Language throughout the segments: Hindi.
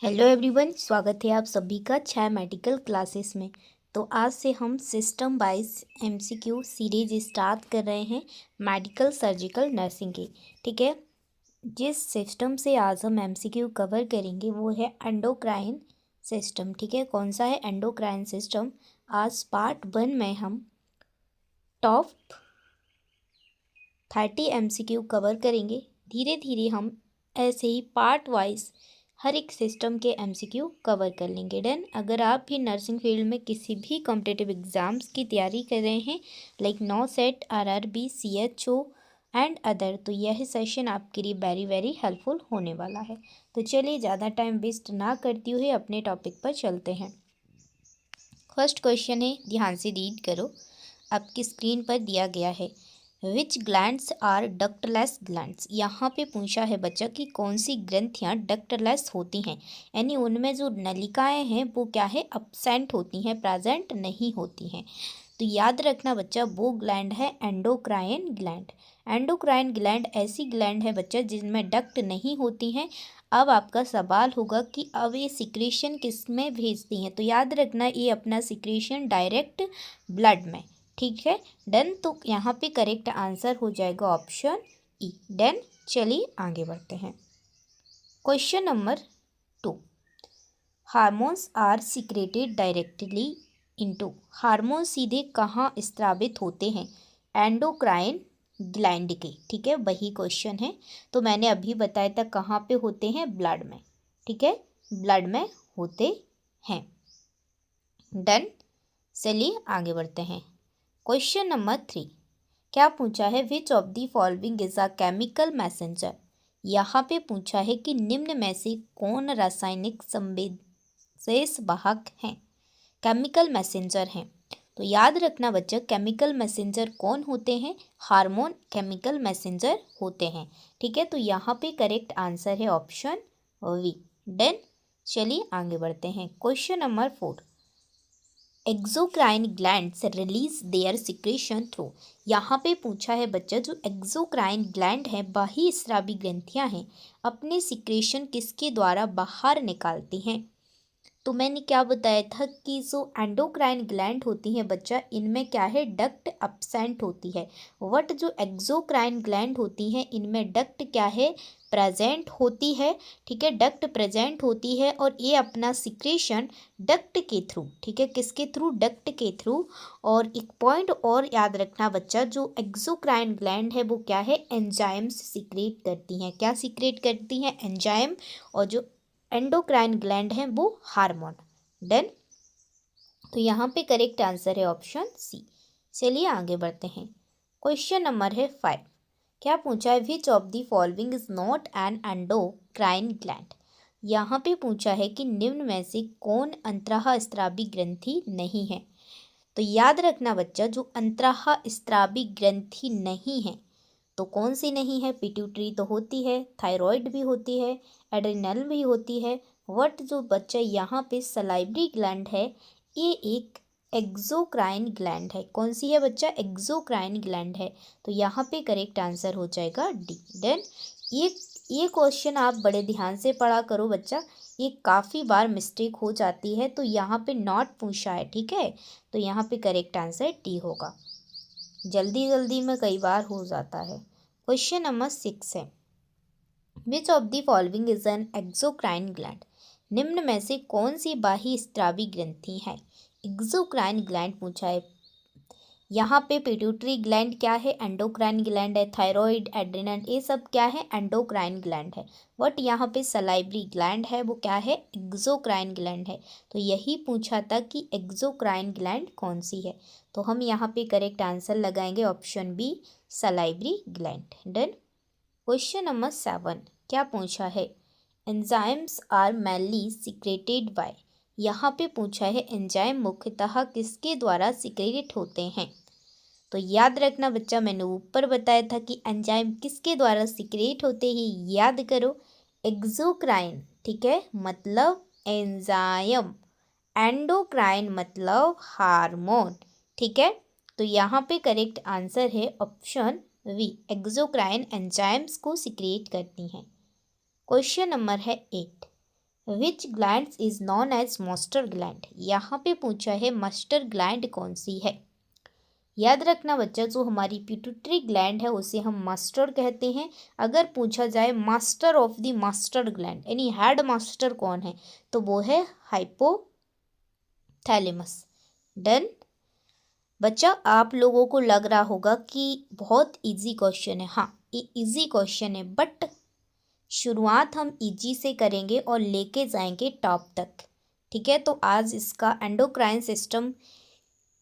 हेलो एवरीवन, स्वागत है आप सभी का छाया मेडिकल क्लासेस में। तो आज से हम system wise MCQ series start कर रहे हैं मेडिकल सर्जिकल नर्सिंग की। ठीक है, जिस सिस्टम से आज हम एमसीक्यू कवर करेंगे वो है एंडोक्राइन सिस्टम। ठीक है, कौन सा है? Endocrine system. आज पार्ट 1 में हम टॉप 30 एमसीक्यू कवर करेंगे। धीरे धीरे हम ऐसे ही पार्ट वाइज हर एक सिस्टम के एमसीक्यू कवर कर लेंगे। डन। अगर आप भी नर्सिंग फील्ड में किसी भी कॉम्पिटिटिव एग्जाम्स की तैयारी कर रहे हैं like now set, RRB, CHO and other, तो यह सेशन आपके लिए वेरी वेरी हेल्पफुल होने वाला है। तो चलिए ज़्यादा टाइम वेस्ट ना करते हुए अपने टॉपिक पर चलते हैं। फर्स्ट क्वेश्चन है, ध्यान से रीड करो, आपकी स्क्रीन पर दिया गया है। विच ग्लैंड्स आर डक्टलेस ग्लैंड्स। यहाँ पे पूछा है बच्चा कि कौन सी ग्रंथियाँ डक्टलेस होती हैं, यानी उनमें जो नलिकाएं हैं वो क्या है, अब्सेंट होती हैं, प्रेजेंट नहीं होती हैं। तो याद रखना बच्चा, वो ग्लैंड है एंडोक्राइन ग्लैंड। एंडोक्राइन ग्लैंड ऐसी ग्लैंड है बच्चा जिनमें डक्ट नहीं होती हैं। अब आपका सवाल होगा कि अब ये सिक्रेशन किस में भेजती हैं, तो याद रखना ये अपना सिक्रेशन डायरेक्ट ब्लड में। ठीक है, डन। तो यहाँ पे करेक्ट आंसर हो जाएगा ऑप्शन ई। डन। चलिए आगे बढ़ते हैं। Question number 2, hormones are secreted directly into. Hormone सीधे कहाँ स्रावित होते हैं? एंडोक्राइन ग्लैंड के। ठीक है, वही क्वेश्चन है। तो मैंने अभी बताया था कहाँ पे होते हैं, ब्लड में। ठीक है, ब्लड में होते हैं। डन। चलिए आगे बढ़ते हैं। क्वेश्चन नंबर 3, क्या पूछा है? Which of the following is a chemical messenger. यहाँ पे पूछा है कि निम्न में से कौन रासायनिक संदेश वाहक हैं, केमिकल मैसेंजर हैं। तो याद रखना बच्चा, केमिकल मैसेंजर कौन होते हैं? हार्मोन केमिकल मैसेंजर होते हैं। ठीक है, तो यहाँ पे करेक्ट आंसर है ऑप्शन वी। डन। चलिए आगे बढ़ते हैं। Question number 4, exocrine glands release there secretion through. यहाँ पे पूछा है बच्चा, जो एक्सोक्राइन ग्लैंड है, बहिस्रावी ग्रंथियाँ हैं, अपने सिक्रेशन किसके द्वारा बाहर निकालती हैं? तो मैंने क्या बताया था कि जो एंडोक्राइन ग्लैंड होती हैं बच्चा, इनमें क्या है, डक्ट अब्सेंट होती है। वट जो एक्सोक्राइन ग्लैंड होती हैं इनमें डक्ट क्या है, प्रेजेंट होती है। ठीक है, डक्ट प्रेजेंट होती है और ये अपना सिक्रेशन डक्ट के थ्रू, ठीक है, किसके थ्रू, डक्ट के थ्रू। और एक पॉइंट और याद रखना बच्चा, जो एक्सोक्राइन ग्लैंड है वो क्या है, एंजाइम्स सिक्रेट करती हैं। क्या सिक्रेट करती हैं? एंजाइम। और जो एंडोक्राइन ग्लैंड है वो हार्मोन। डन। तो यहाँ पे करेक्ट आंसर है ऑप्शन सी। चलिए आगे बढ़ते हैं। क्वेश्चन नंबर है 5, क्या पूछा है? Which of the following is not an endocrine gland. यहाँ पे पूछा है कि निम्न में से कौन अंतःस्रावी ग्रंथि नहीं है। तो याद रखना बच्चा, जो अंतःस्रावी ग्रंथि नहीं है तो कौन सी नहीं है? पिट्यूटरी तो होती है, थायराइड भी होती है, एड्रिनल भी होती है। वट जो बच्चा यहाँ पे सलाइवरी ग्लैंड है, ये एक एक्सोक्राइन ग्लैंड है। कौन सी है बच्चा? एक्सोक्राइन ग्लैंड है। तो यहाँ पे करेक्ट आंसर हो जाएगा डी। देन ये क्वेश्चन आप बड़े ध्यान से पढ़ा करो बच्चा, ये काफ़ी बार मिस्टेक हो जाती है। तो यहाँ पे नॉट पूछा है, ठीक है, तो यहाँ पे करेक्ट आंसर डी होगा। जल्दी जल्दी में कई बार हो जाता है। क्वेश्चन नंबर 6 है, which of the following is an exocrine gland. निम्न में से कौन सी बहिस्रावी ग्रंथि है? एक्सोक्राइन ग्लैंड पूछा है। यहाँ पे पिट्यूटरी ग्लैंड क्या है, एंडोक्राइन ग्लैंड है, थायराइड, एड्रिनल, ये सब क्या है, एंडोक्राइन ग्लैंड है। बट यहाँ पे सलाइवरी ग्लैंड है, वो क्या है, एक्सोक्राइन ग्लैंड है। तो यही पूछा था कि एक्सोक्राइन ग्लैंड कौन सी है। तो हम यहाँ पे करेक्ट आंसर लगाएंगे option B, salivary gland. Done. Question number 7, क्या पूछा है? Enzymes are mainly secreted by. यहाँ पे पूछा है एंजाइम मुख्यतः किसके द्वारा सिक्रेट होते हैं। तो याद रखना बच्चा, मैंने ऊपर बताया था कि एंजाइम किसके द्वारा सिक्रेट होते हैं, याद करो, एक्सोक्राइन, ठीक है, मतलब एंजाइम, एंडोक्राइन मतलब हार्मोन। ठीक है, तो यहाँ पे करेक्ट आंसर है ऑप्शन वी, एक्सोक्राइन एंजाइम्स को सिक्रेट करती हैं। क्वेश्चन नंबर है 8, which gland is known as master gland. यहाँ पे पूछा है मास्टर ग्लैंड कौन सी है। याद रखना बच्चा, जो हमारी पिट्यूटरी ग्लैंड है उसे हम मास्टर कहते हैं। अगर पूछा जाए master of the master gland यानी हेड मास्टर कौन है, तो वो है हाइपोथैलेमस। डन। बच्चा, आप लोगों को लग रहा होगा कि बहुत इजी क्वेश्चन है। हाँ, ये इजी क्वेश्चन है, बट शुरुआत हम इजी से करेंगे और लेके जाएंगे टॉप तक। ठीक है, तो आज इसका एंडोक्राइन सिस्टम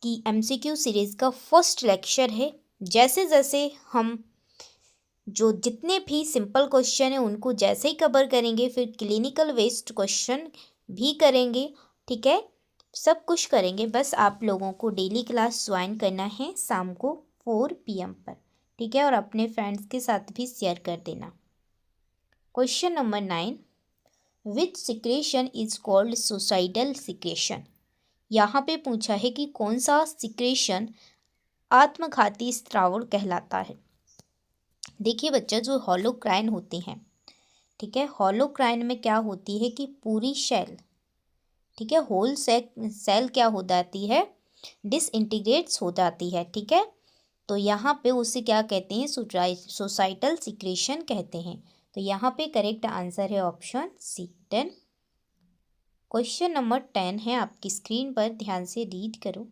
की एमसीक्यू सीरीज़ का फर्स्ट लेक्चर है। जैसे जैसे हम जो जितने भी सिंपल क्वेश्चन हैं उनको जैसे ही कवर करेंगे, फिर क्लिनिकल बेस्ड क्वेश्चन भी करेंगे। ठीक है, सब कुछ करेंगे। बस आप लोगों को डेली क्लास ज्वाइन करना है शाम को 4 PM पर। ठीक है, और अपने फ्रेंड्स के साथ भी शेयर कर देना। Question number 9, which secretion is called suicidal secretion. यहाँ पे पूछा है कि कौन सा सिक्रेशन आत्मघाती स्राव कहलाता है। देखिए बच्चा, जो होलोक्राइन होते हैं, ठीक है, होलोक्राइन में क्या होती है कि पूरी सेल, ठीक है, होल सेल क्या हो जाती है, डिसइंटीग्रेट्स हो जाती है। ठीक है, तो यहाँ पे उसे क्या कहते हैं, सोसाइटल सिक्रेशन कहते हैं। तो यहाँ पे करेक्ट आंसर है ऑप्शन सी। 10। क्वेश्चन नंबर 10 है आपकी स्क्रीन पर, ध्यान से रीड करो।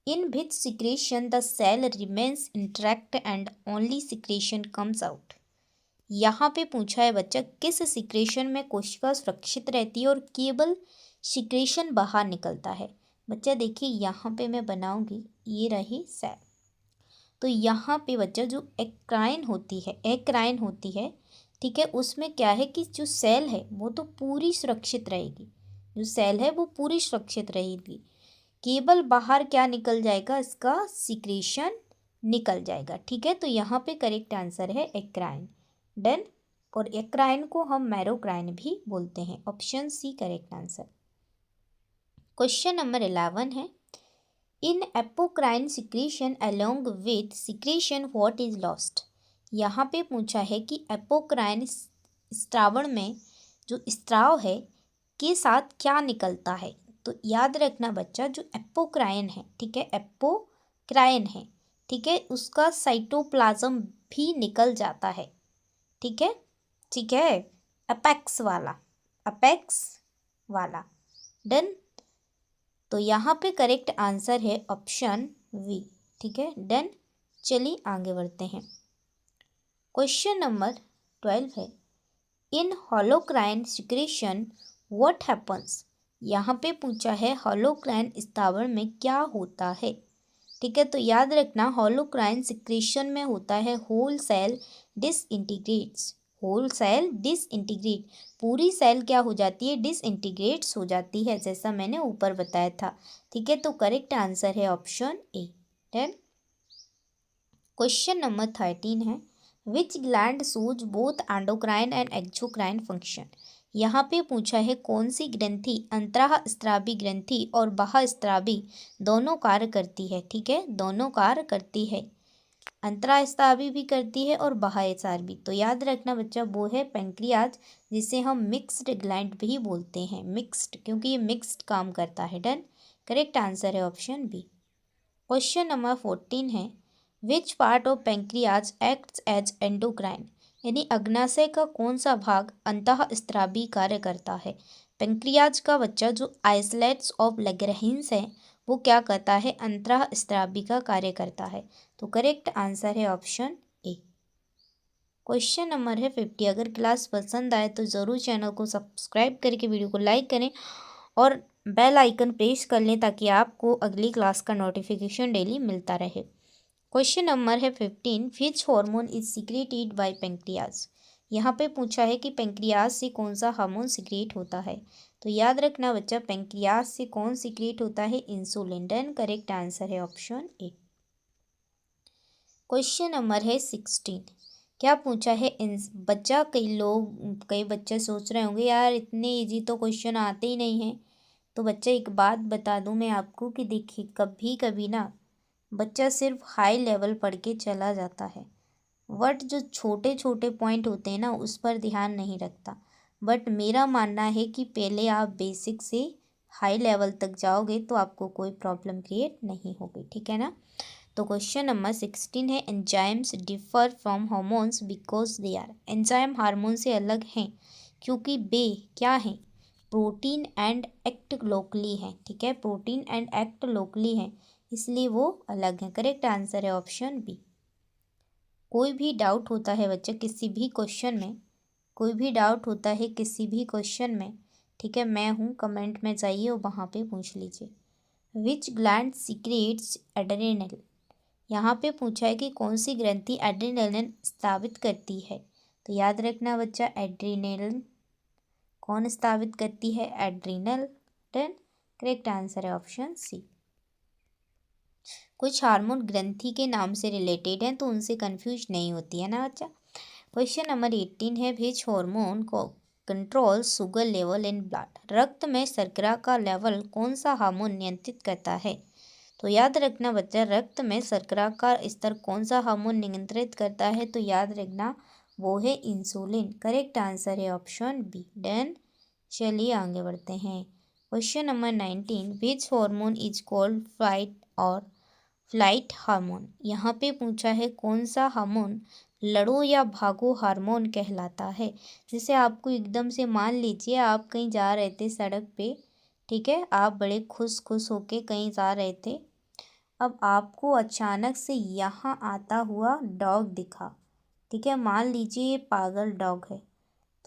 In which secretion the cell remains intact and only secretion comes out. यहाँ पे पूछा है बच्चा, किस सिक्रेशन में कोशिका सुरक्षित रहती है और केवल सिक्रेशन बाहर निकलता है। बच्चा देखिए, यहाँ पे मैं बनाऊंगी, ये रही सेल। तो यहाँ पे बच्चा जो एक्राइन होती है, ठीक है, उसमें क्या है कि जो सेल है वो तो पूरी सुरक्षित रहेगी, जो सेल है वो पूरी सुरक्षित रहेगी, केवल बाहर क्या निकल जाएगा, इसका सिक्रेशन निकल जाएगा। ठीक है, तो यहाँ पे करेक्ट आंसर है एक्राइन। डन। और एक्राइन को हम मैरोक्राइन भी बोलते हैं। Option C correct answer. Question number 11 है, in apocrine secretion along with secretion what is lost. यहाँ पे पूछा है कि एपोक्राइन स्रावण में जो स्राव है के साथ क्या निकलता है। तो याद रखना बच्चा, जो एपोक्राइन है, ठीक है, एपोक्राइन है, ठीक है, उसका साइटोप्लाज्म भी निकल जाता है। ठीक है, ठीक है, अपेक्स वाला। डन। तो यहाँ पे करेक्ट आंसर है ऑप्शन वी। ठीक है, डन। चलिए आगे बढ़ते हैं। क्वेश्चन नंबर 12 है, इन होलोक्राइन सिक्रेशन व्हाट हैपन्स। यहाँ पे पूछा है होलोक्राइन स्रावण में क्या होता है। ठीक है, तो याद रखना, होलोक्राइन सिक्रेशन में होता है होल सेल डिसइंटीग्रेट्स। पूरी सेल क्या हो जाती है, डिसइंटीग्रेट्स हो जाती है, जैसा मैंने ऊपर बताया था। ठीक है, तो करेक्ट आंसर है ऑप्शन ए। 10। क्वेश्चन नंबर 13 है, which gland shows both endocrine and exocrine function. यहाँ पे पूछा है कौन सी ग्रंथि अंतःस्रावी ग्रंथि और बाह्यस्रावी दोनों कार्य करती है। ठीक है, दोनों कार्य करती है, अंतःस्रावी भी करती है और बाह्यस्रावी। तो याद रखना बच्चा, वो है पेंक्रियाज, जिसे हम मिक्स्ड ग्लैंड भी बोलते हैं। मिक्स्ड, क्योंकि ये मिक्स्ड काम करता है। डन। करेक्ट आंसर है ऑप्शन बी। क्वेश्चन नंबर 14 है, which part of pancreas acts as endocrine. यानी अग्नाशय का कौन सा भाग अंतःस्रावी कार्य करता है। पेंक्रियाज का बच्चा जो आइसलेट्स ऑफ लैग्रैन्ज है वो क्या करता है, अंतःस्रावी का कार्य करता है। तो करेक्ट आंसर है ऑप्शन ए। क्वेश्चन नंबर है 50। अगर क्लास पसंद आए तो ज़रूर चैनल को सब्सक्राइब करके वीडियो को लाइक करें और बेल आइकन प्रेस कर लें, ताकि आपको अगली क्लास का नोटिफिकेशन डेली मिलता रहे। क्वेश्चन नंबर है 15, विच hormone is secreted bye pancreas. यहाँ पे पूछा है कि पेंक्रियाज से कौन सा हार्मोन सीक्रेट होता है। तो याद रखना बच्चा, पेंक्रियाज से कौन सीक्रेट होता है, इंसुलिन। डन। करेक्ट आंसर है ऑप्शन ए। क्वेश्चन नंबर है 16, क्या पूछा है बच्चा, कई बच्चे सोच रहे होंगे यार इतने इजी तो क्वेश्चन आते ही नहीं हैं। तो बच्चा एक बात बता दूं मैं आपको कि देखिए, कभी कभी ना बच्चा सिर्फ हाई लेवल पढ़ के चला जाता है, बट जो छोटे छोटे पॉइंट होते हैं ना उस पर ध्यान नहीं रखता। बट मेरा मानना है कि पहले आप बेसिक से हाई लेवल तक जाओगे तो आपको कोई प्रॉब्लम क्रिएट नहीं होगी, ठीक है ना। तो क्वेश्चन नंबर 16 है, enzymes differ from hormones because they are. Enzyme hormone से अलग हैं क्योंकि वे क्या हैं, प्रोटीन एंड एक्ट लोकली हैं, ठीक है, प्रोटीन एंड एक्ट लोकली हैं, इसलिए वो अलग हैं। करेक्ट आंसर है ऑप्शन बी। कोई भी डाउट होता है बच्चा किसी भी क्वेश्चन में, कोई भी डाउट होता है किसी भी क्वेश्चन में, ठीक है, मैं हूँ, कमेंट में जाइए और वहाँ पे पूछ लीजिए। विच ग्लैंड सीक्रेट्स एड्रेनल। यहाँ पे पूछा है कि कौन सी ग्रंथि एड्रेनलिन स्रावित करती है। तो याद रखना बच्चा, एड्रेनलिन कौन स्रावित करती है, एड्रीनल। देन करेक्ट आंसर है ऑप्शन सी। कुछ हार्मोन ग्रंथि के नाम से रिलेटेड हैं तो उनसे कंफ्यूज नहीं होती है ना बच्चा। क्वेश्चन नंबर 18 है, विच हार्मोन को control sugar level in blood. रक्त में शर्करा का लेवल कौन सा हार्मोन नियंत्रित करता है। तो याद रखना बच्चा, रक्त में शर्करा का स्तर कौन सा हार्मोन नियंत्रित करता है, तो याद रखना वो है इंसुलिन। करेक्ट आंसर है ऑप्शन बी। देन चलिए आगे बढ़ते हैं। Question number 19, which hormone is called flight और फ्लाइट हार्मोन। यहाँ पे पूछा है कौन सा हार्मोन लड़ो या भागो हार्मोन कहलाता है। जैसे आपको एकदम से मान लीजिए आप कहीं जा रहे थे सड़क पे, ठीक है, आप बड़े खुश खुश होके कहीं जा रहे थे, अब आपको अचानक से यहाँ आता हुआ डॉग दिखा, ठीक है, मान लीजिए ये पागल डॉग है,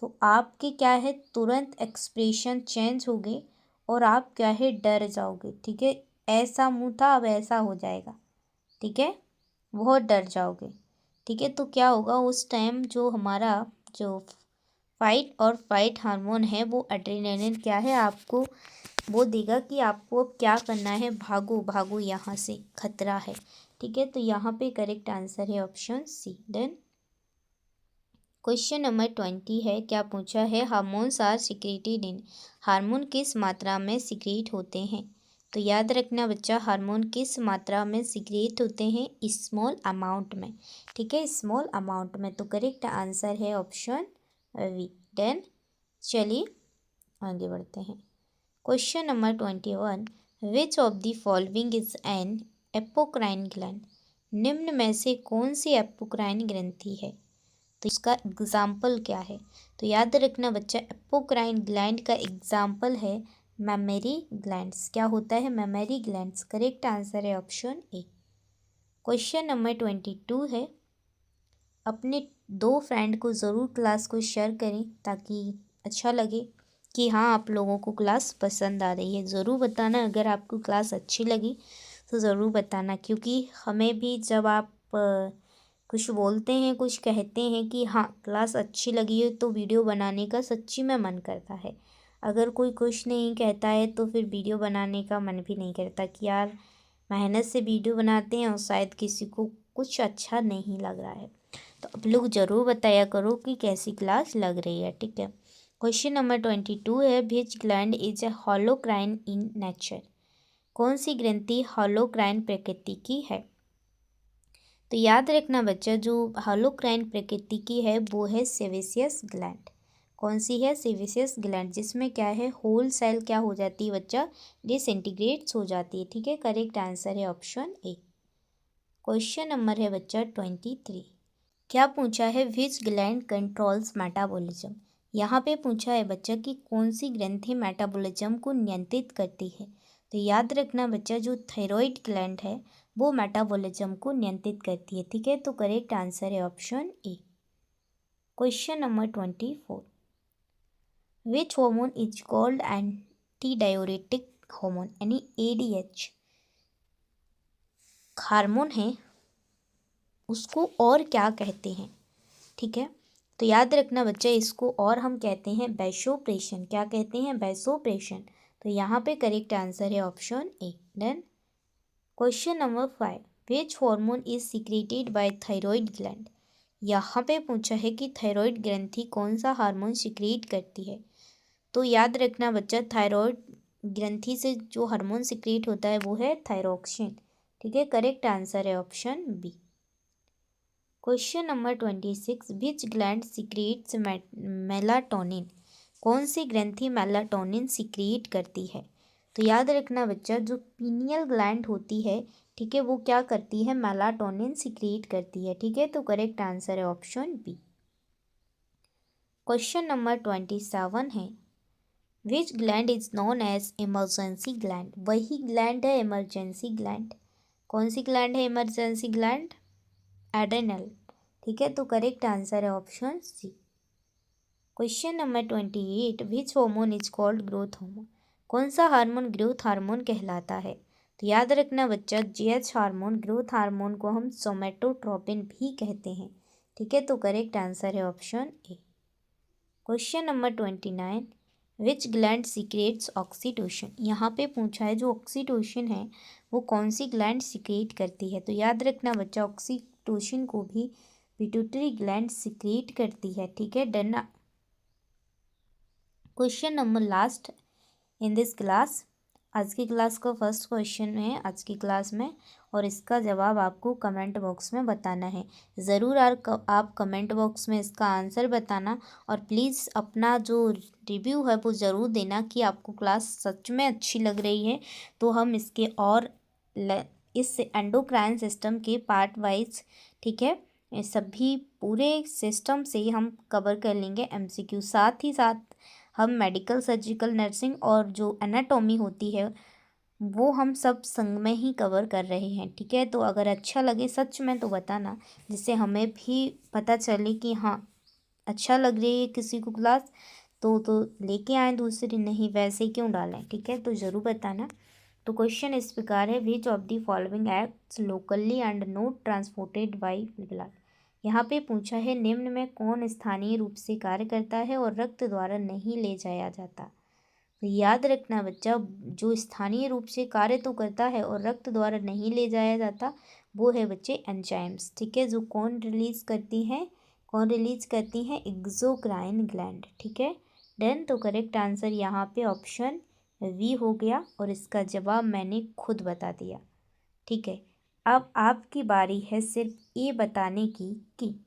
तो आपके क्या है तुरंत एक्सप्रेशन चेंज हो गए और आप क्या है डर जाओगे, ठीक है, ऐसा मुंह था अब ऐसा हो जाएगा, ठीक है, बहुत डर जाओगे, ठीक है। तो क्या होगा उस टाइम, जो हमारा जो फाइट और फाइट हार्मोन है वो एड्रेनलिन क्या है आपको वो देगा कि आपको अब क्या करना है, भागो भागो यहाँ से खतरा है, ठीक है। तो यहाँ पे करेक्ट आंसर है option C. Then question number 20 है, क्या पूछा है, hormones are secreted in. Hormone किस मात्रा में सिक्रेट होते हैं। तो याद रखना बच्चा, हार्मोन किस मात्रा में सिक्रेट होते हैं, स्मॉल अमाउंट में, ठीक है, स्मॉल अमाउंट में। तो करेक्ट आंसर है ऑप्शन वी। देन चलिए आगे बढ़ते हैं। Question number 21, which of the following is an apocrine gland. निम्न में से कौन सी एपोक्राइन ग्रंथि है, तो इसका एग्जाम्पल क्या है। तो याद रखना बच्चा, एपोक्राइन ग्लैंड का एग्जाम्पल है मेमरी ग्लैंड्स। क्या होता है, मेमरी ग्लैंड्स। करेक्ट आंसर है ऑप्शन ए। क्वेश्चन नंबर 22 है, अपने 2 फ्रेंड को ज़रूर क्लास को शेयर करें ताकि अच्छा लगे कि हाँ आप लोगों को क्लास पसंद आ रही है। ज़रूर बताना अगर आपको क्लास अच्छी लगी तो ज़रूर बताना, क्योंकि हमें भी जब आप कुछ बोलते हैं कुछ कहते हैं कि हाँ क्लास अच्छी लगी है तो वीडियो बनाने का सच्ची में मन करता है। अगर कोई कुछ नहीं कहता है तो फिर वीडियो बनाने का मन भी नहीं करता कि यार मेहनत से वीडियो बनाते हैं और शायद किसी को कुछ अच्छा नहीं लग रहा है। तो आप लोग ज़रूर बताया करो कि कैसी क्लास लग रही है, ठीक है। क्वेश्चन नंबर 22 है, which gland is a holocrine in nature. कौन सी ग्रंथि होलोक्राइन प्रकृति की है। तो याद रखना बच्चा, जो होलोक्राइन प्रकृति की है वो है सेबेसियस ग्लैंड। कौन सी है, सेबेसियस ग्लैंड, जिसमें क्या है होल सेल क्या हो जाती है बच्चा, डिसइंटीग्रेट्स हो जाती है, ठीक है। करेक्ट आंसर है ऑप्शन ए। क्वेश्चन नंबर है बच्चा 23, क्या पूछा है, विच ग्लैंड कंट्रोल्स मेटाबॉलिज्म। यहाँ पे पूछा है बच्चा कि कौन सी ग्रंथि मेटाबॉलिज्म को नियंत्रित करती है। तो याद रखना बच्चा, जो थायराइड ग्लैंड है वो मेटाबॉलिज्म को नियंत्रित करती है, ठीक है। तो करेक्ट आंसर है option A. Question number 24, which hormone is called anti diuretic hormone, यानी एडीएच हार्मोन है उसको और क्या कहते हैं, ठीक है। तो याद रखना बच्चा, इसको और हम कहते हैं वैसोप्रेशन। क्या कहते हैं, वैसोप्रेशन। तो यहाँ पे करेक्ट आंसर है option A. Then question number 5, which hormone is secreted by thyroid gland. यहाँ पे पूछा है कि थायराइड ग्रंथि कौन सा हार्मोन सीक्रेट करती है। तो याद रखना बच्चा, थायराइड ग्रंथि से जो हार्मोन सीक्रेट होता है वो है थायरोक्सिन, ठीक है। करेक्ट आंसर है option B. Question number 26, which gland secretes melatonin. कौन सी ग्रंथि मेलाटोनिन सिक्रिएट करती है? तो याद रखना बच्चा, जो पीनियल ग्लैंड होती है, ठीक है, वो क्या करती है? मेलाटोनिन सिक्रिएट करती है। ठीक है, तो करेक्ट आंसर है ऑप्शन बी। क्वेश्चन नंबर 27 है, which gland is known as emergency gland? वही ग्लैंड है इमरजेंसी ग्लैंड। कौन सी ग्लैंड है इमरजेंसी ग्लैंड? एड्रेनल। ठीक है, तो करेक्ट आंसर है option C. Question number 28, which hormone is called growth hormone? कौन सा हार्मोन ग्रोथ हार्मोन कहलाता है? तो याद रखना बच्चा, जीएच हार्मोन, ग्रोथ हार्मोन को हम सोमेटोट्रोपिन भी कहते हैं। ठीक है, तो करेक्ट आंसर है ऑप्शन ए। क्वेश्चन नंबर 29, विच ग्लैंड सीक्रेट्स ऑक्सीटोसिन? यहाँ पे पूछा है जो ऑक्सीटोसिन है वो कौन सी ग्लैंड सीक्रेट करती है? तो याद रखना बच्चा, ऑक्सीटोसिन को भी पिट्यूटरी ग्लैंड सीक्रेट करती है। ठीक है, done. Question number last in this class, आज की क्लास का फर्स्ट क्वेश्चन है आज की क्लास में, और इसका जवाब आपको कमेंट बॉक्स में बताना है। ज़रूर आप कमेंट बॉक्स में इसका आंसर बताना, और प्लीज़ अपना जो रिव्यू है वो ज़रूर देना कि आपको क्लास सच में अच्छी लग रही है। तो हम इसके और इस एंडोक्राइन सिस्टम के पार्ट वाइज, ठीक है, ये सभी पूरे सिस्टम से हम कवर कर लेंगे एमसीक्यू। साथ ही साथ हम मेडिकल, सर्जिकल, नर्सिंग और जो एनाटॉमी होती है वो हम सब संग में ही कवर कर रहे हैं। ठीक है, तो अगर अच्छा लगे सच में तो बताना, जिससे हमें भी पता चले कि हाँ अच्छा लग रही है किसी को क्लास, तो लेके आए दूसरी, नहीं वैसे क्यों डालें। ठीक है, तो ज़रूर बताना। तो क्वेश्चन इस प्रकार है, which of the following acts locally and note transported by blood? यहाँ पे पूछा है निम्न में कौन स्थानीय रूप से कार्य करता है और रक्त द्वारा नहीं ले जाया जाता? तो याद रखना बच्चा, जो स्थानीय रूप से कार्य तो करता है और रक्त द्वारा नहीं ले जाया जाता वो है बच्चे एंजाइम्स। ठीक है, जो कौन रिलीज करती हैं? Exocrine gland. ठीक है, डन। तो करेक्ट आंसर यहाँ पे ऑप्शन वी हो गया, और इसका जवाब मैंने खुद बता दिया। ठीक है, अब आपकी बारी है सिर्फ ये बताने की कि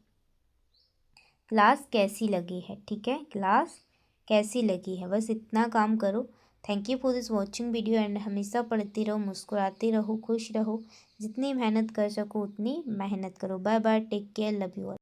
क्लास कैसी लगी है। ठीक है, क्लास कैसी लगी है, बस इतना काम करो। Thank you for this watching video, and हमेशा पढ़ती रहो, मुस्कुराते रहो, खुश रहो, जितनी मेहनत कर सको उतनी मेहनत करो। Bye bye, take care, love you all.